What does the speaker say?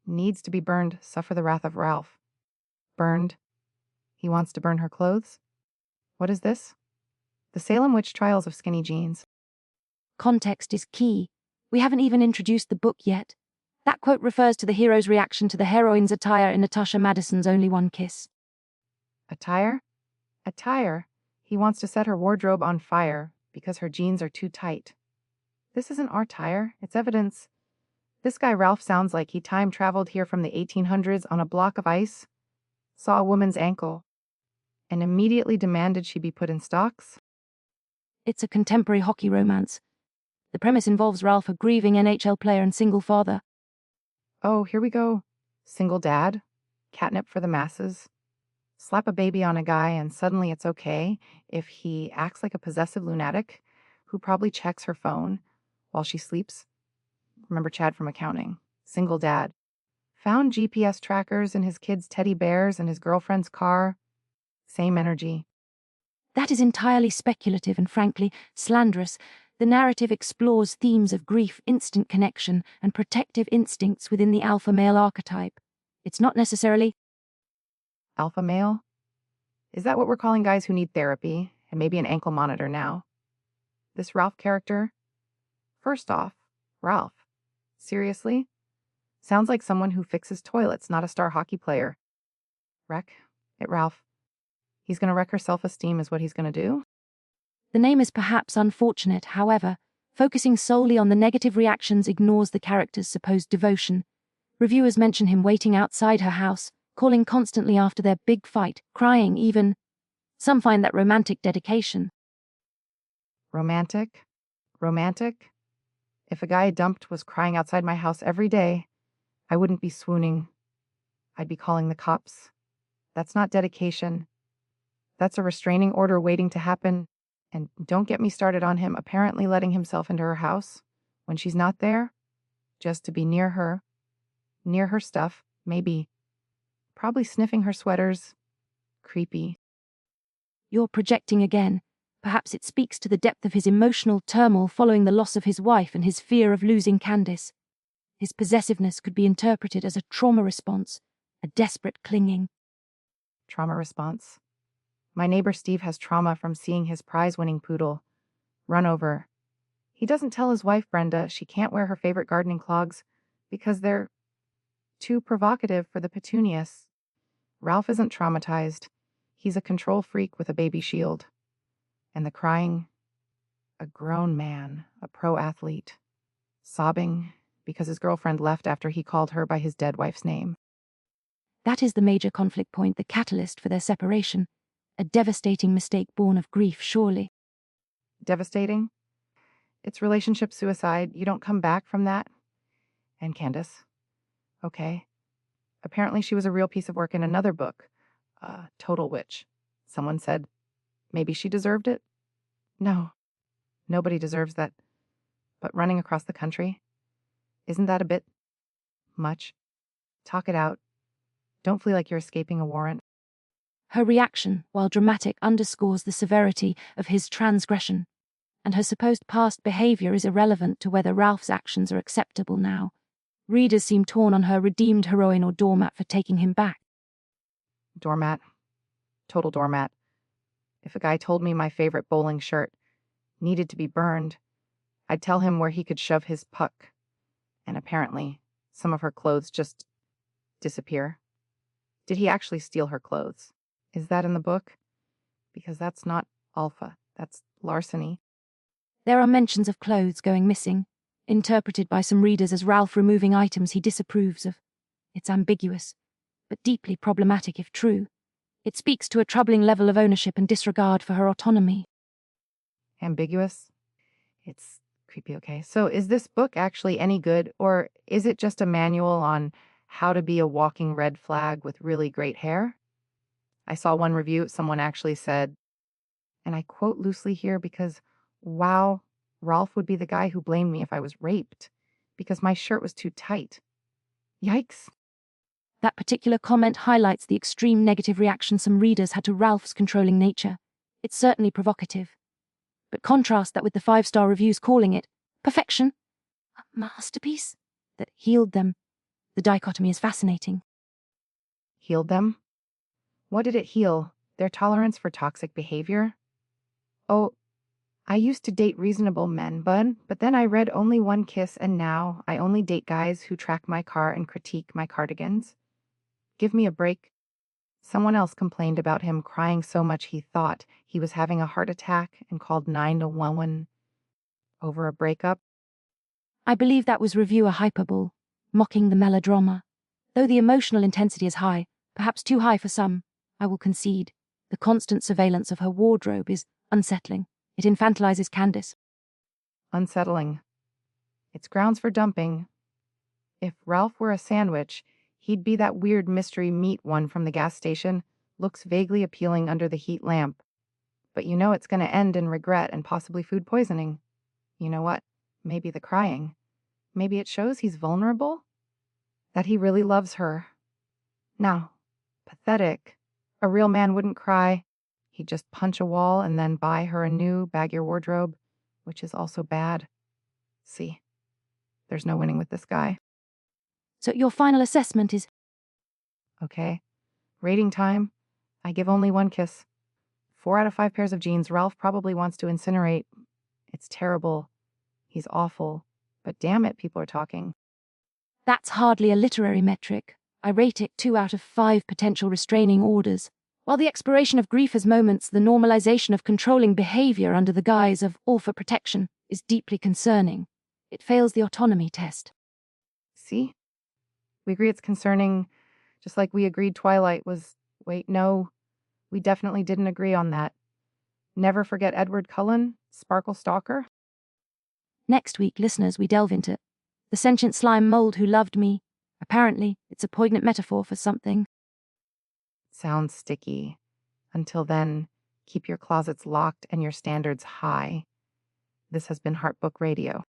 Needs to be burned, suffer the wrath of Ralph. Burned. He wants to burn her clothes? What is this? The Salem witch trials of skinny jeans. Context is key. We haven't even introduced the book yet. That quote refers to the hero's reaction to the heroine's attire in Natasha Madison's Only One Kiss. Attire? Attire? He wants to set her wardrobe on fire because her jeans are too tight. This isn't our tire. It's evidence. This guy Ralph sounds like he time-traveled here from the 1800s on a block of ice, saw a woman's ankle, and immediately demanded she be put in stocks. It's a contemporary hockey romance. The premise involves Ralph, a grieving NHL player and single father. Oh, here we go. Single dad, catnip for the masses. Slap a baby on a guy and suddenly it's okay if he acts like a possessive lunatic who probably checks her phone while she sleeps. Remember Chad from accounting. Single dad. Found GPS trackers in his kids' teddy bears and his girlfriend's car. Same energy. That is entirely speculative and frankly slanderous. The narrative explores themes of grief, instant connection, and protective instincts within the alpha male archetype. It's not necessarily Alpha male? Is that what we're calling guys who need therapy and maybe an ankle monitor now? This Ralph character? First off, Ralph. Seriously? Sounds like someone who fixes toilets, not a star hockey player. Wreck it, Ralph. He's going to wreck her self-esteem is what he's going to do? The name is perhaps unfortunate, however, focusing solely on the negative reactions ignores the character's supposed devotion. Reviewers mention him waiting outside her house, calling constantly after their big fight, crying even. Some find that romantic dedication. Romantic? Romantic? If a guy I dumped was crying outside my house every day, I wouldn't be swooning. I'd be calling the cops. That's not dedication. That's a restraining order waiting to happen. And don't get me started on him apparently letting himself into her house when she's not there, just to be near her stuff, maybe. Probably sniffing her sweaters. Creepy. You're projecting again. Perhaps it speaks to the depth of his emotional turmoil following the loss of his wife and his fear of losing Candace. His possessiveness could be interpreted as a trauma response, a desperate clinging. Trauma response. My neighbor Steve has trauma from seeing his prize-winning poodle run over. He doesn't tell his wife, Brenda, she can't wear her favorite gardening clogs because they're too provocative for the petunias. Ralph isn't traumatized. He's a control freak with a baby shield. And the crying, a grown man, a pro athlete, sobbing because his girlfriend left after he called her by his dead wife's name. That is the major conflict point, the catalyst for their separation. A devastating mistake born of grief, surely. Devastating? It's relationship suicide. You don't come back from that. And Candace. Okay. Apparently she was a real piece of work in another book. Total witch. Someone said maybe she deserved it? No. Nobody deserves that. But running across the country? Isn't that a bit much? Talk it out. Don't feel like you're escaping a warrant. Her reaction, while dramatic, underscores the severity of his transgression, and her supposed past behavior is irrelevant to whether Ralph's actions are acceptable now. Readers seem torn on her redeemed heroine or doormat for taking him back. Doormat. Total doormat. If a guy told me my favorite bowling shirt needed to be burned, I'd tell him where he could shove his puck. And apparently, some of her clothes just disappear. Did he actually steal her clothes? Is that in the book? Because that's not alpha. That's larceny. There are mentions of clothes going missing, interpreted by some readers as Ralph removing items he disapproves of. It's ambiguous, but deeply problematic if true. It speaks to a troubling level of ownership and disregard for her autonomy. Ambiguous? It's creepy, okay. So is this book actually any good, or is it just a manual on how to be a walking red flag with really great hair? I saw one review, someone actually said, and I quote loosely here because, wow, Ralph would be the guy who blamed me if I was raped because my shirt was too tight. Yikes. That particular comment highlights the extreme negative reaction some readers had to Ralph's controlling nature. It's certainly provocative. But contrast that with the 5-star reviews calling it perfection, a masterpiece that healed them. The dichotomy is fascinating. Healed them? What did it heal? Their tolerance for toxic behavior? Oh, I used to date reasonable men, but then I read Only One Kiss, and now I only date guys who track my car and critique my cardigans. Give me a break. Someone else complained about him crying so much he thought he was having a heart attack and called 911 over a breakup. I believe that was reviewer hyperbole, mocking the melodrama. Though the emotional intensity is high, perhaps too high for some, I will concede. The constant surveillance of her wardrobe is unsettling. It infantilizes Candace. Unsettling. It's grounds for dumping. If Ralph were a sandwich, he'd be that weird mystery meat one from the gas station, looks vaguely appealing under the heat lamp. But you know it's going to end in regret and possibly food poisoning. You know what? Maybe the crying. Maybe it shows he's vulnerable? That he really loves her. Now, pathetic. A real man wouldn't cry. He'd just punch a wall and then buy her a new baggier wardrobe, which is also bad. See, there's no winning with this guy. So your final assessment is... Okay. Rating time. I give Only One Kiss. 4 out of 5 pairs of jeans Ralph probably wants to incinerate. It's terrible. He's awful. But damn it, people are talking. That's hardly a literary metric. I rate it 2 out of 5 potential restraining orders. While the exploration of grief as moments, the normalization of controlling behavior under the guise of all for protection is deeply concerning. It fails the autonomy test. See? We agree it's concerning, just like we agreed Twilight was... Wait, no. We definitely didn't agree on that. Never forget Edward Cullen, Sparkle Stalker. Next week, listeners, we delve into the sentient slime mold who loved me. Apparently, it's a poignant metaphor for something. Sounds sticky. Until then, keep your closets locked and your standards high. This has been Heartbook Radio.